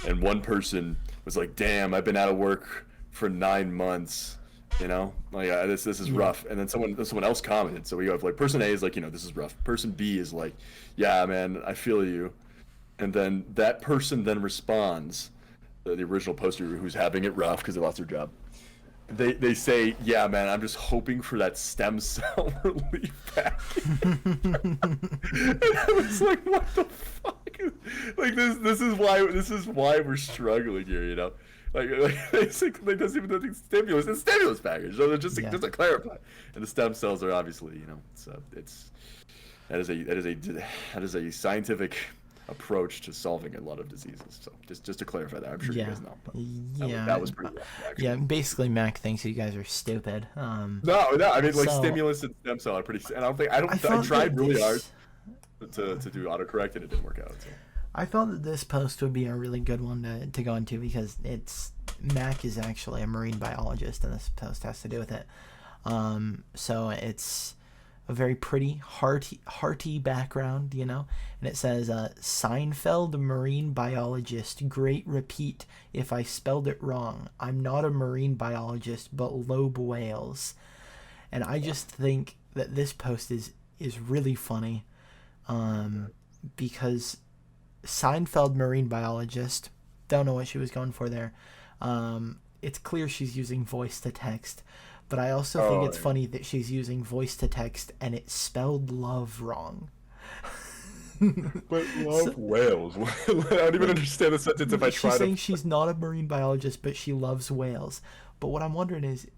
And one person was like, "Damn, I've been out of work for 9 months, like this is rough." And then someone else commented. So we have like person A is like, this is rough. Person B is like, "Yeah, man, I feel you." And then that person then responds, the original poster who's having it rough because they lost their job. They say, "Yeah, man, I'm just hoping for that stem cell relief package." And I was like, "What the fuck?" Like this is why we're struggling here, Basically doesn't even think stimulus. It's stimulus package. So just Yeah. just to clarify, and the stem cells are obviously, it's that is a scientific approach to solving a lot of diseases. So just to clarify that, I'm sure you Yeah. guys know. But Yeah. that was pretty rough, actually. Yeah. Basically, Mac thinks you guys are stupid. No, I mean, like, So stimulus and stem cell are pretty. And I thought tried that really hard this to do autocorrect, and it didn't work out. So. I thought that this post would be a really good one to go into because Mac is actually a marine biologist, and this post has to do with it. So it's a very pretty, hearty background, and it says, Seinfeld marine biologist, great repeat if I spelled it wrong. I'm not a marine biologist, but lobe whales. And I just think that this post is really funny, because Seinfeld marine biologist, don't know what she was going for there. It's clear she's using voice to text, but I also think it's funny that she's using voice to text and it's spelled love wrong. But love whales. I don't even understand the sentence if I try She's to. saying she's not a marine biologist, but she loves whales. But what I'm wondering is,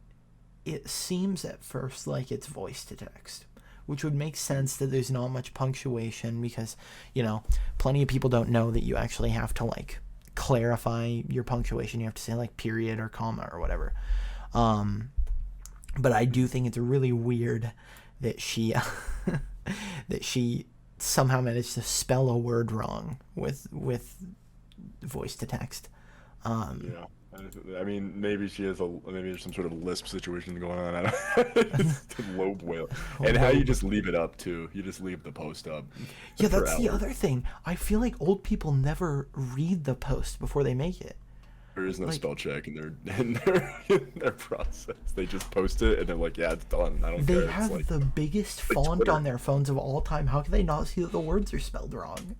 it seems at first like it's voice to text, which would make sense that there's not much punctuation because, plenty of people don't know that you actually have to, like, clarify your punctuation. You have to say, like, period or comma or whatever. But I do think it's really weird that she that she somehow managed to spell a word wrong with voice to text. Yeah. I mean, maybe there's some sort of lisp situation going on. I don't lobe whale. And how you just leave it up too. You just leave the post up. Yeah, that's the other thing. I feel like old people never read the post before they make it. There is no spell check in their process. They just post it and they're like, yeah, it's done. I don't care. They have like, the biggest font Twitter on their phones of all time. How can they not see that the words are spelled wrong?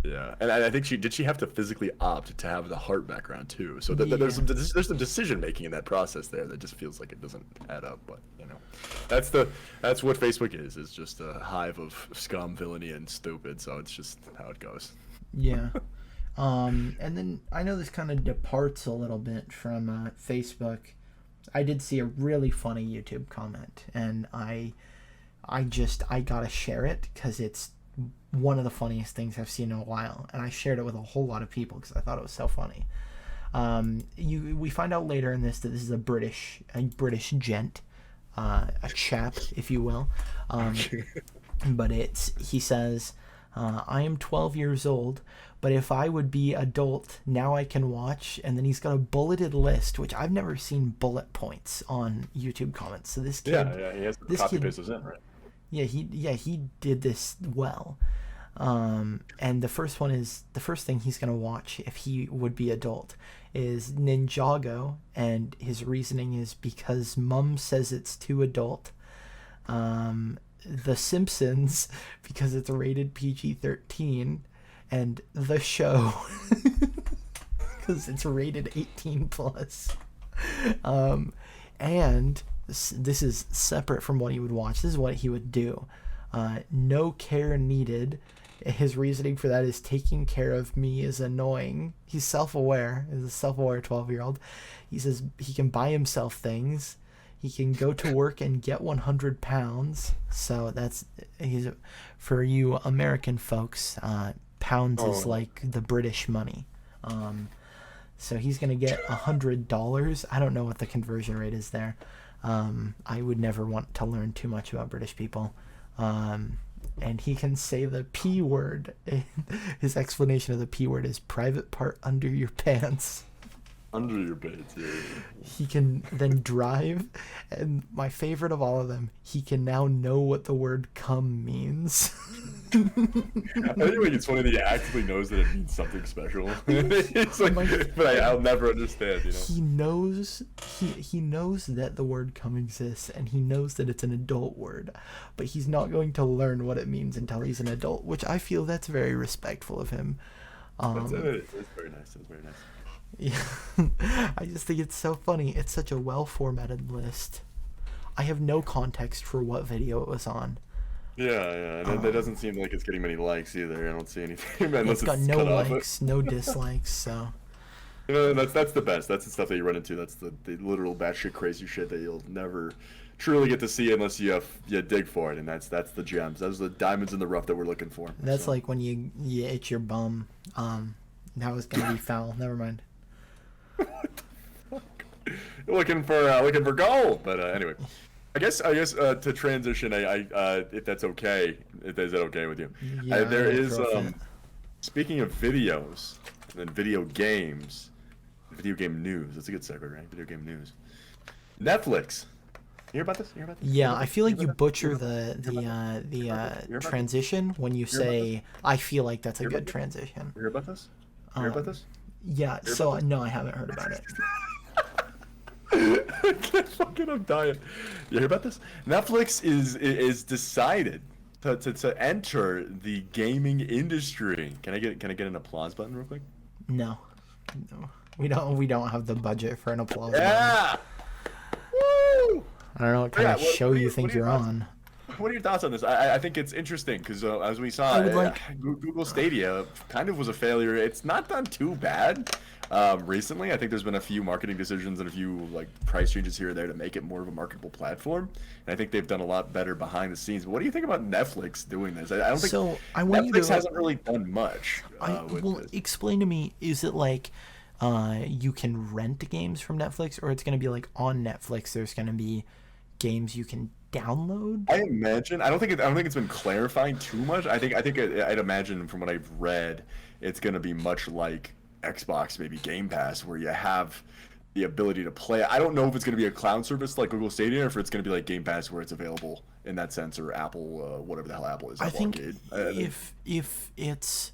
Yeah, and I think she have to physically opt to have the heart background too. So there's some decision making in that process there that just feels like it doesn't add up. But that's what Facebook is. It's just a hive of scum, villainy, and stupid. So it's just how it goes. Yeah. And then I know this kind of departs a little bit from Facebook. I did see a really funny YouTube comment, and I gotta share it because it's one of the funniest things I've seen in a while, and I shared it with a whole lot of people because I thought it was so funny. We find out later in this that this is a British gent, a chap, if you will. But he says, I am 12 years old, but if I would be adult, now I can watch. And then he's got a bulleted list, which I've never seen bullet points on YouTube comments. So this kid, he has to copy paste those in, right? Yeah, he did this well. And the first thing he's gonna watch if he would be adult is Ninjago, and his reasoning is because Mum says it's too adult. The Simpsons because it's rated PG-13, and The Show because it's rated 18 plus. And this is separate from what he would watch. This is what he would do. No care needed. His reasoning for that is taking care of me is annoying. He's self-aware. He's a self-aware 12-year-old. He says he can buy himself things. He can go to work and get 100 pounds. So for you American folks, pounds is like the British money. So he's going to get $100. I don't know what the conversion rate is there. I would never want to learn too much about British people. And he can say the P word. His explanation of the P word is private part under your pants. Under your pants, yeah. He can then drive, and my favorite of all of them, he can now know what the word cum means. I think it's funny that he actively knows that it means something special. It's like, but I'll never understand. He knows he knows that the word cum exists, and he knows that it's an adult word, but he's not going to learn what it means until he's an adult, which I feel that's very respectful of him. It's very nice. It's very nice. Yeah. I just think it's so funny. It's such a well-formatted list. I have no context for what video it was on. Yeah. That doesn't seem like it's getting many likes either. I don't see anything. Unless It's got no likes, no dislikes, so... That's the best. That's the stuff that you run into. That's the literal batshit crazy shit that you'll never truly get to see unless you dig for it. And that's the gems. Those are the diamonds in the rough that we're looking for. That's like when you itch your bum. That was gonna be foul. Never mind. looking for gold. But anyway, I guess to transition, I if that's okay, is that okay with you? Yeah, There is speaking of videos and video games, video game news. That's a good segue, right? Video game news. Netflix. You hear about this? Yeah, I feel like you butcher the transition when you say I feel like that's a good transition. You hear about this? You hear about this? Yeah, so no, I haven't heard about it. I'm dying. You hear about this? Netflix is decided to enter the gaming industry. Can I get an applause button real quick? No. We don't have the budget for an applause button. Yeah. Woo! I don't know what kind of show you think you're on. What are your thoughts on this? I think it's interesting because as we saw, Google Stadia kind of was a failure. It's not done too bad recently. I think there's been a few marketing decisions and a few like price changes here or there to make it more of a marketable platform. And I think they've done a lot better behind the scenes. But what do you think about Netflix doing this? I don't think Netflix hasn't really done much. Explain to me, is it like you can rent games from Netflix, or it's going to be like on Netflix there's going to be games you can download? I imagine. I don't think it's been clarified too much. I'd imagine from what I've read, it's going to be much like Xbox, maybe Game Pass, where you have the ability to play. I don't know if it's going to be a cloud service like Google Stadia, or if it's going to be like Game Pass, where it's available in that sense, or Apple, whatever the hell Apple is. I think if it's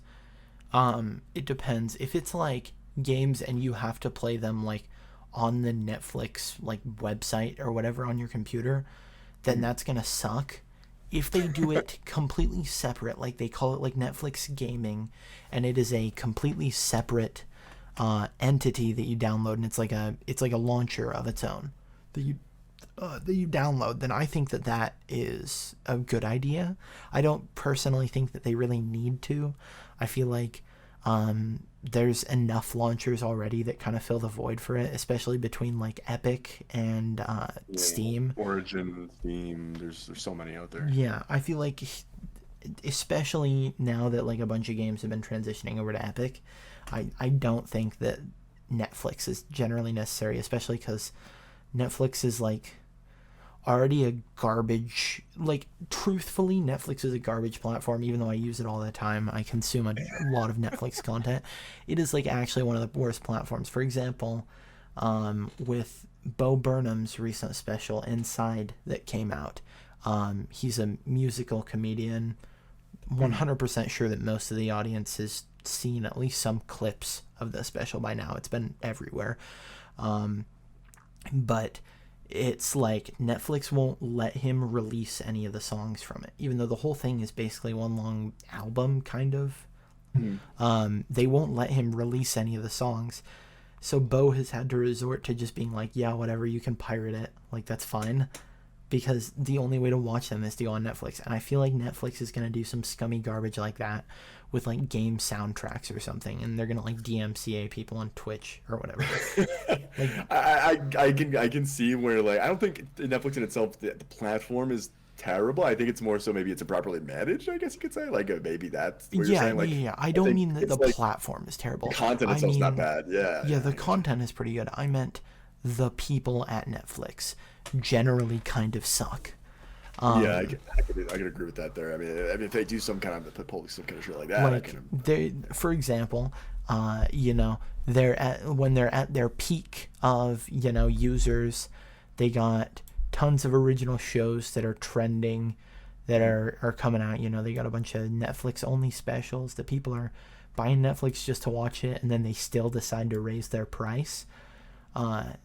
it depends. If it's like games and you have to play them like on the Netflix like website or whatever on your computer, then that's gonna suck. If they do it completely separate, like they call it like Netflix Gaming, and it is a completely separate entity that you download, and it's like a launcher of its own that you download, then I think that is a good idea. I don't personally think that they really need to. I feel like there's enough launchers already that kind of fill the void for it, especially between like Epic and Steam. Origin, Steam, there's so many out there. Yeah, I feel like especially now that like a bunch of games have been transitioning over to Epic, I don't think that Netflix is generally necessary, especially because Netflix is like already a garbage, like truthfully Netflix is a garbage platform. Even though I use it all the time, I consume a lot of Netflix content. It is like actually one of the worst platforms. For example, with Bo Burnham's recent special Inside that came out, he's a musical comedian. 100% sure that most of the audience has seen at least some clips of the special by now. It's been everywhere. But it's like Netflix won't let him release any of the songs from it, even though the whole thing is basically one long album, kind of. They won't let him release any of the songs. So Bo has had to resort to just being like, yeah, whatever, you can pirate it. Like, that's fine. Because the only way to watch them is to go on Netflix. And I feel like Netflix is going to do some scummy garbage like that with like game soundtracks or something, and they're gonna like DMCA people on Twitch or whatever. Like, I can see where like I don't think Netflix in itself the platform is terrible. I think it's more so maybe it's improperly managed, I guess you could say. Like maybe that's what you're saying. Like, yeah. I don't mean that the like, platform is terrible. The content itself's not bad. Yeah, the content is pretty good. I meant the people at Netflix generally kind of suck. I could agree with that there. I mean, if they do some kind of some kind of shit like that, like for example, when they're at their peak of users, they got tons of original shows that are trending, that are coming out. They got a bunch of Netflix only specials that people are buying Netflix just to watch it, and then they still decide to raise their price.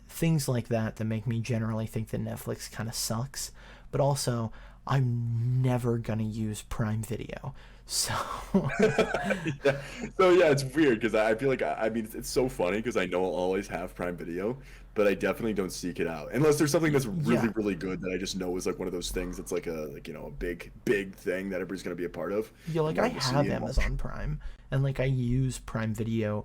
Things like that make me generally think that Netflix kind of sucks. But also, I'm never gonna use Prime Video, so it's weird because I feel like I mean it's so funny because I know I'll always have Prime Video, but I definitely don't seek it out unless there's something that's really good that I just know is like one of those things that's like a big thing that everybody's gonna be a part of. Yeah, like I have Amazon Prime, and like I use Prime Video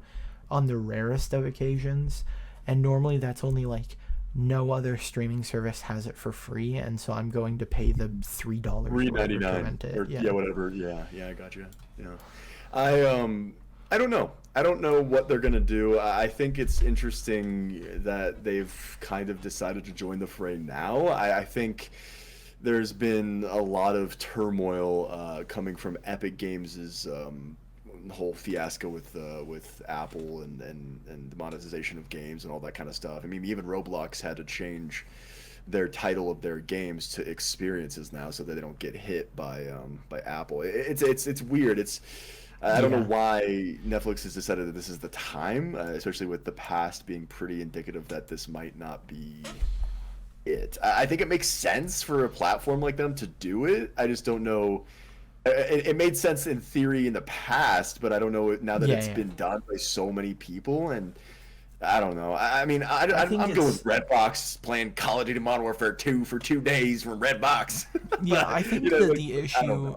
on the rarest of occasions, and normally that's only like no other streaming service has it for free, and so I'm going to pay the $3 $3.99 to rent it. or whatever. Yeah, I got you. Yeah, I don't know. I don't know what they're gonna do. I think it's interesting that they've kind of decided to join the fray now. I think there's been a lot of turmoil coming from Epic Games' whole fiasco with Apple and the monetization of games and all that kind of stuff. I mean, even Roblox had to change their title of their games to experiences now so that they don't get hit by Apple. It's weird. I don't know why Netflix has decided that this is the time, especially with the past being pretty indicative that this might not be it. I think it makes sense for a platform like them to do it. I just don't know. It made sense in theory in the past, but I don't know now that it's been done by so many people, and I don't know. I mean, I'm going with Redbox playing Call of Duty Modern Warfare 2 for 2 days from Redbox. Yeah, I think you know, like, the issue...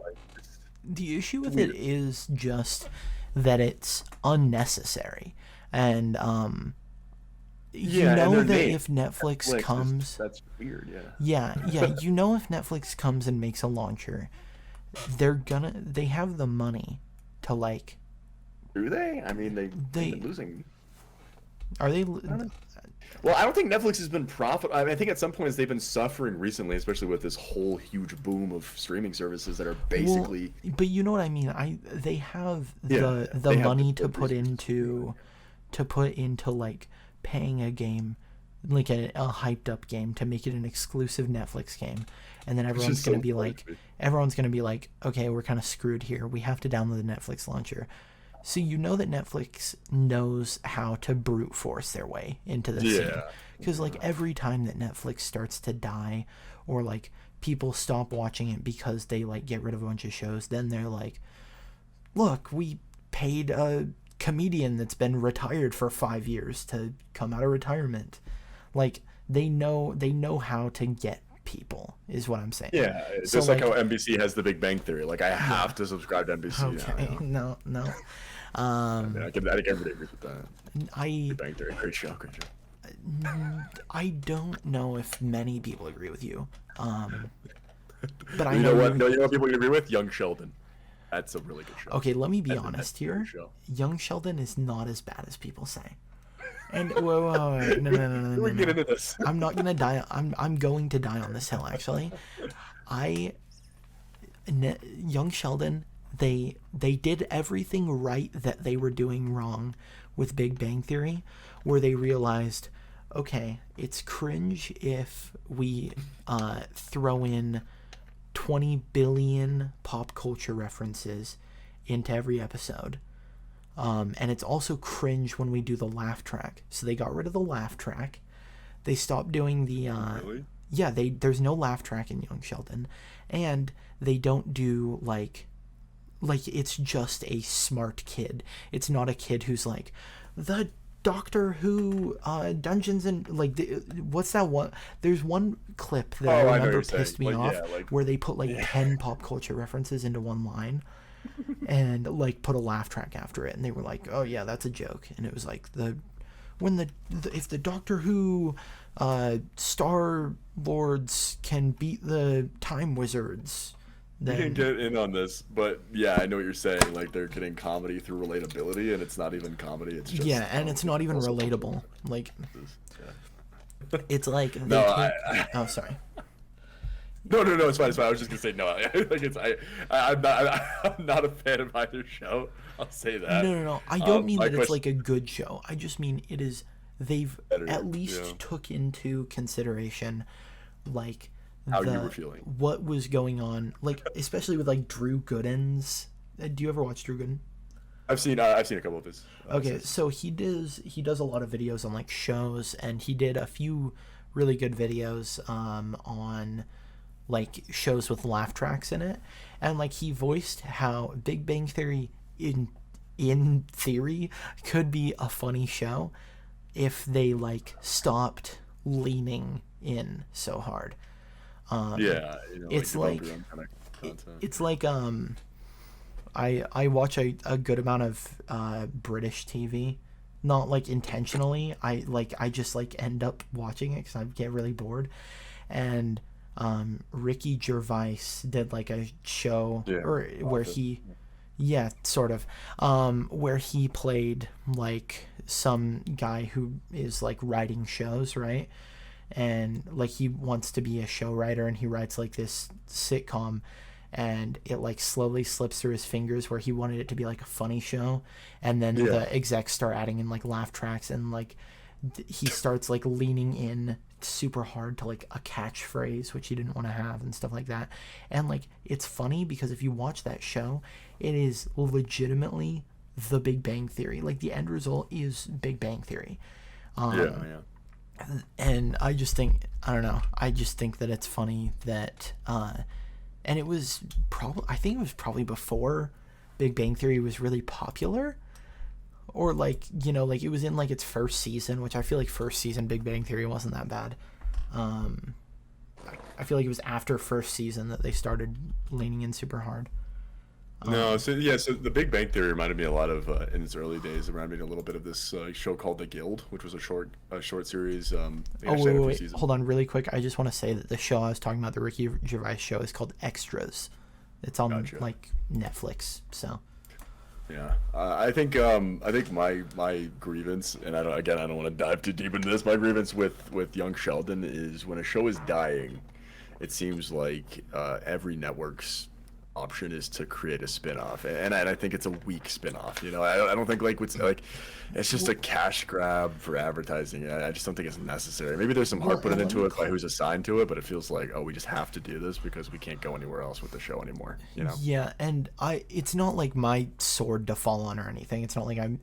The issue with it is just that it's unnecessary, and you know that if Netflix comes, that's weird. Yeah, you know if Netflix comes and makes a launcher, they have the money to like. Do they? I mean, they've been losing. Are they? Well, I don't think Netflix has been profitable. I mean, I think at some points they've been suffering recently, especially with this whole huge boom of streaming services that are basically. Well, but you know what I mean. They have the money to put into like paying a game, like a hyped up game, to make it an exclusive Netflix game, and then everyone's gonna be like, okay, we're kind of screwed here. We have to download the Netflix launcher. So you know that Netflix knows how to brute force their way into the scene. Because like every time that Netflix starts to die, or like people stop watching it because they like get rid of a bunch of shows, then they're like, look, we paid a comedian that's been retired for 5 years to come out of retirement. Like they know how to get people, is what I'm saying. Yeah, so just like how NBC has the Big Bang Theory. Like I have to subscribe to NBC. Okay, no. I think everybody agrees with that. Big Bang Theory, great show. I don't know if many people agree with you. But I know what? No, you know what people agree with? Young Sheldon. That's a really good show. Okay, let me be honest here. Young Sheldon is not as bad as people say. And whoa, no. We're getting into this. I'm not gonna die. I'm going to die on this hill. Actually, Young Sheldon. They did everything right that they were doing wrong with Big Bang Theory, where they realized, okay, it's cringe if we throw in 20 billion pop culture references into every episode. And it's also cringe when we do the laugh track. So they got rid of the laugh track. They stopped doing the... Really? Yeah, there's no laugh track in Young Sheldon. And they don't do, like it's just a smart kid. It's not a kid who's like, the Doctor Who Dungeons and what's that one? There's one clip that I remember pissed me off, where they put 10 pop culture references into one line, and put a laugh track after it, and they were like, oh yeah, that's a joke, and it was like if the Doctor Who Star Lords can beat the Time Wizards. You can get in on this, but yeah, I know what you're saying. Like they're getting comedy through relatability, and it's not even comedy. It's just and it's not even relatable. Like it's like oh, sorry. No, it's fine. I was just gonna say no. I'm not a fan of either show. I'll say that. No. I don't mean that it's like a good show. I just mean it is. They've at least took into consideration how you were feeling, what was going on, especially with Drew Gooden's. Do you ever watch Drew Gooden? I've seen a couple of his. Okay, so he does a lot of videos on shows, and he did a few really good videos on shows with laugh tracks in it, and he voiced how Big Bang Theory in theory could be a funny show if they stopped leaning in so hard. It's I watch a good amount of British TV, not like intentionally. I just like end up watching it because I get really bored. And Ricky Gervais did like a show or where he, yeah, sort of, where he played like some guy who is like writing shows, right? And like he wants to be a show writer, and he writes like this sitcom, and it like slowly slips through his fingers where he wanted it to be like a funny show, and then the execs start adding in like laugh tracks, and like he starts like leaning in super hard to like a catchphrase which he didn't want to have and stuff like that. And like it's funny because if you watch that show, it is legitimately the Big Bang Theory. Like the end result is Big Bang Theory. And I just think, I don't know, I just think that it's funny that and it was probably, I think it was probably before Big Bang Theory was really popular, or like, you know, like it was in like its first season, which I feel like first season Big Bang Theory wasn't that bad. I feel like it was after first season that they started leaning in super hard. No, so the Big Bang Theory reminded me a lot of in its early days. It reminded me a little bit of this show called The Guild, which was a short series. Wait, hold on, really quick. I just want to say that the show I was talking about, the Ricky Gervais show, is called Extras. It's on like Netflix. So. Yeah, I think my grievance, and I don't want to dive too deep into this. My grievance with Young Sheldon is when a show is dying, it seems like every network's option is to create a spin-off, and I think it's a weak spin-off. You know, I don't think like it's just a cash grab for advertising. I just don't think it's necessary. Maybe there's some heart put into it by who's assigned to it, but it feels like, oh, we just have to do this because we can't go anywhere else with the show anymore. You know? Yeah, and it's not like my sword to fall on or anything. It's not like I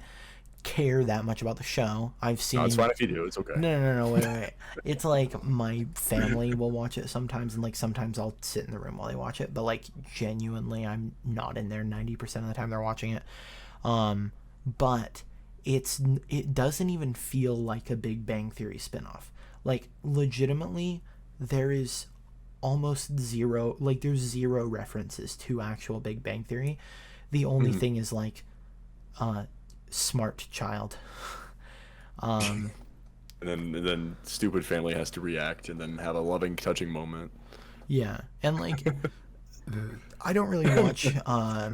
care that much about the show. I've seen. No, it's fine if you do. It's okay. No. Wait. It's like my family will watch it sometimes, and like sometimes I'll sit in the room while they watch it. But like genuinely, I'm not in there 90% of the time they're watching it. But it doesn't even feel like a Big Bang Theory spinoff. Like legitimately, there is almost zero. Like there's zero references to actual Big Bang Theory. The only thing is like, smart child. And then stupid family has to react and then have a loving, touching moment. Yeah, and like I don't really watch. I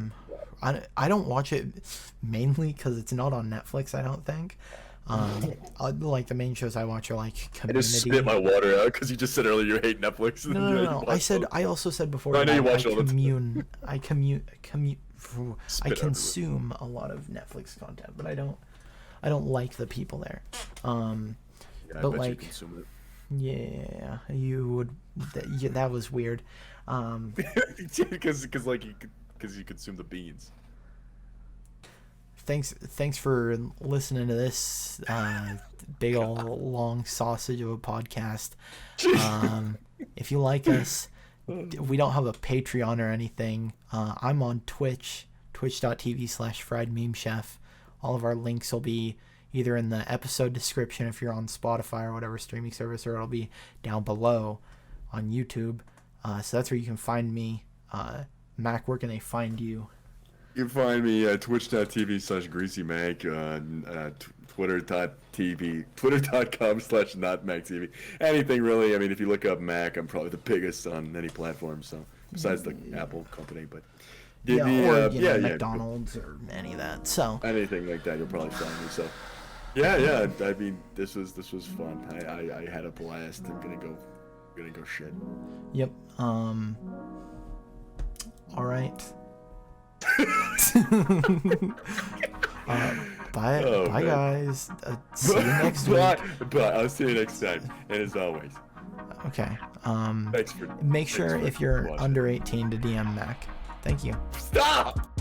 don't watch it mainly because it's not on Netflix. I don't think. Like the main shows I watch are like Community. I just spit my water out because you just said earlier you hate Netflix. No. I also said before. I know you watch all the time. I consume a lot of Netflix content, but I don't like the people there. Yeah, but I bet like, you consume it. Yeah, you would. That was weird. Because you consume the beans. Thanks for listening to this big old long sausage of a podcast. If you like us, we don't have a Patreon or anything. I'm on Twitch, twitch.tv/FRIEDMEMECHEF. All of our links will be either in the episode description if you're on Spotify or whatever streaming service, or it'll be down below on YouTube. So that's where you can find me. Mac, where can they find you? You can find me at twitch.tv/GreasyMac, twitter.com/NotMacTV. Anything really. I mean, if you look up Mac, I'm probably the biggest on any platform. So besides the Apple company, but McDonald's or any of that. So anything like that, you'll probably find me. So yeah. I mean, this was fun. I had a blast. I'm gonna go shit. Yep. All right. Bye guys. See you next week. But I'll see you next time. And as always. Okay. Thanks for make sure if you're watching. under 18 to DM Mac. Thank you. Stop!